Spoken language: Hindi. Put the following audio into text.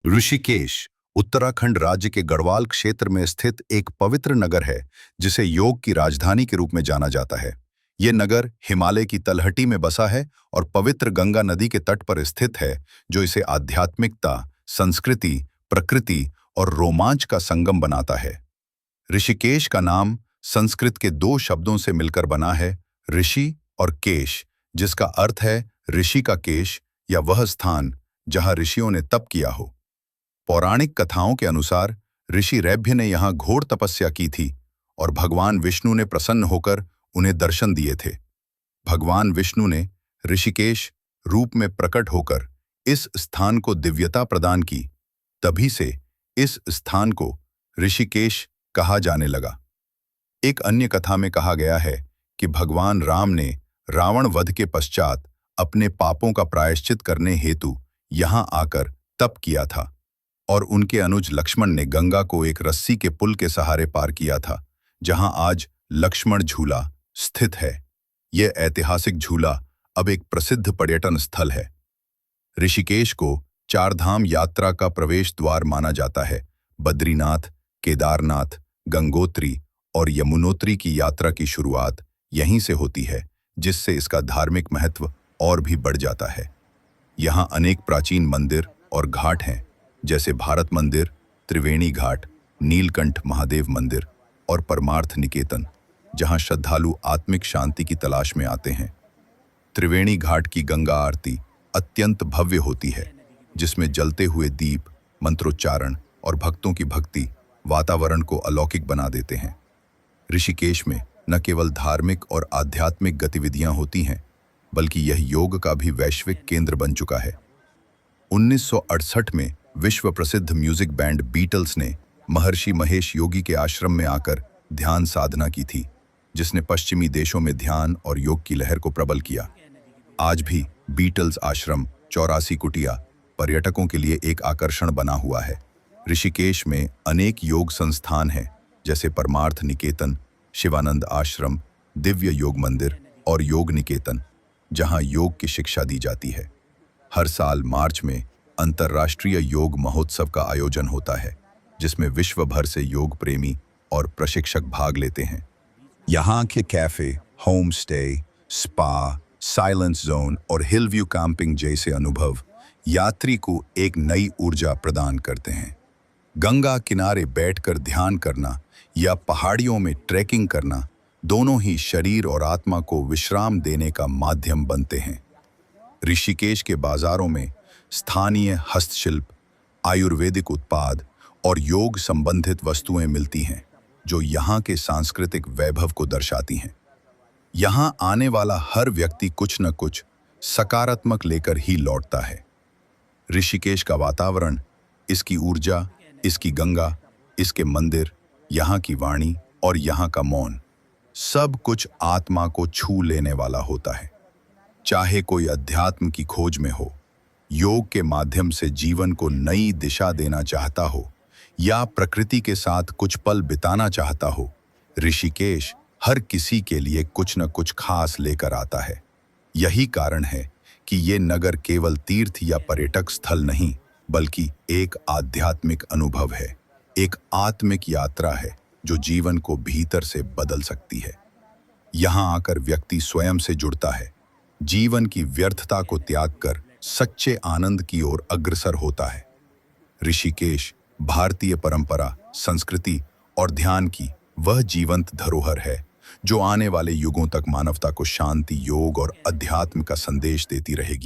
ऋषिकेश उत्तराखंड राज्य के गढ़वाल क्षेत्र में स्थित एक पवित्र नगर है जिसे योग की राजधानी के रूप में जाना जाता है। ये नगर हिमालय की तलहटी में बसा है और पवित्र गंगा नदी के तट पर स्थित है, जो इसे आध्यात्मिकता, संस्कृति, प्रकृति और रोमांच का संगम बनाता है। ऋषिकेश का नाम संस्कृत के दो शब्दों से मिलकर बना है, ऋषि और केश, जिसका अर्थ है ऋषि का केश या वह स्थान जहां ऋषियों ने तप किया हो। पौराणिक कथाओं के अनुसार ऋषि रैभ्य ने यहाँ घोर तपस्या की थी और भगवान विष्णु ने प्रसन्न होकर उन्हें दर्शन दिए थे। भगवान विष्णु ने ऋषिकेश रूप में प्रकट होकर इस स्थान को दिव्यता प्रदान की। तभी से इस स्थान को ऋषिकेश कहा जाने लगा। एक अन्य कथा में कहा गया है कि भगवान राम ने रावण वध के पश्चात अपने पापों का प्रायश्चित करने हेतु यहाँ आकर तप किया था और उनके अनुज लक्ष्मण ने गंगा को एक रस्सी के पुल के सहारे पार किया था, जहां आज लक्ष्मण झूला स्थित है। यह ऐतिहासिक झूला अब एक प्रसिद्ध पर्यटन स्थल है। ऋषिकेश को चारधाम यात्रा का प्रवेश द्वार माना जाता है। बद्रीनाथ, केदारनाथ, गंगोत्री और यमुनोत्री की यात्रा की शुरुआत यहीं से होती है, जिससे इसका धार्मिक महत्व और भी बढ़ जाता है। यहाँ अनेक प्राचीन मंदिर और घाट हैं, जैसे भारत मंदिर, त्रिवेणी घाट, नीलकंठ महादेव मंदिर और परमार्थ निकेतन, जहां श्रद्धालु आत्मिक शांति की तलाश में आते हैं। त्रिवेणी घाट की गंगा आरती अत्यंत भव्य होती है, जिसमें जलते हुए दीप, मंत्रोच्चारण और भक्तों की भक्ति वातावरण को अलौकिक बना देते हैं। ऋषिकेश में न केवल धार्मिक और आध्यात्मिक गतिविधियां होती हैं, बल्कि यह योग का भी वैश्विक केंद्र बन चुका है। 1968 में विश्व प्रसिद्ध म्यूजिक बैंड बीटल्स ने महर्षि महेश योगी के आश्रम में आकर ध्यान साधना की थी, जिसने पश्चिमी देशों में ध्यान और योग की लहर को प्रबल किया। आज भी बीटल्स आश्रम 84 कुटिया पर्यटकों के लिए एक आकर्षण बना हुआ है। ऋषिकेश में अनेक योग संस्थान हैं, जैसे परमार्थ निकेतन, शिवानंद आश्रम, दिव्य योग मंदिर और योग निकेतन, जहां योग की शिक्षा दी जाती है। हर साल मार्च में अंतर्राष्ट्रीय योग महोत्सव का आयोजन होता है, जिसमें विश्व भर से योग प्रेमी और प्रशिक्षक भाग लेते हैं। यहाँ के cafe, home stay, spa, silence zone और हिल व्यू कैंपिंग जैसे अनुभव यात्री को एक नई ऊर्जा प्रदान करते हैं। गंगा किनारे बैठकर ध्यान करना या पहाड़ियों में ट्रैकिंग करना दोनों ही शरीर और आत्मा को विश्राम देने का माध्यम बनते हैं। ऋषिकेश के बाजारों में स्थानीय हस्तशिल्प, आयुर्वेदिक उत्पाद और योग संबंधित वस्तुएं मिलती हैं, जो यहाँ के सांस्कृतिक वैभव को दर्शाती हैं। यहाँ आने वाला हर व्यक्ति कुछ न कुछ सकारात्मक लेकर ही लौटता है। ऋषिकेश का वातावरण, इसकी ऊर्जा, इसकी गंगा, इसके मंदिर, यहाँ की वाणी और यहाँ का मौन, सब कुछ आत्मा को छू लेने वाला होता है। चाहे कोई अध्यात्म की खोज में हो, योग के माध्यम से जीवन को नई दिशा देना चाहता हो या प्रकृति के साथ कुछ पल बिताना चाहता हो, ऋषिकेश हर किसी के लिए कुछ न कुछ खास लेकर आता है। यही कारण है कि ये नगर केवल तीर्थ या पर्यटक स्थल नहीं, बल्कि एक आध्यात्मिक अनुभव है, एक आत्मिक यात्रा है जो जीवन को भीतर से बदल सकती है। यहाँ आकर व्यक्ति स्वयं से जुड़ता है, जीवन की व्यर्थता को त्याग कर सच्चे आनंद की ओर अग्रसर होता है। ऋषिकेश भारतीय परंपरा, संस्कृति और ध्यान की वह जीवंत धरोहर है, जो आने वाले युगों तक मानवता को शांति, योग और अध्यात्म का संदेश देती रहेगी।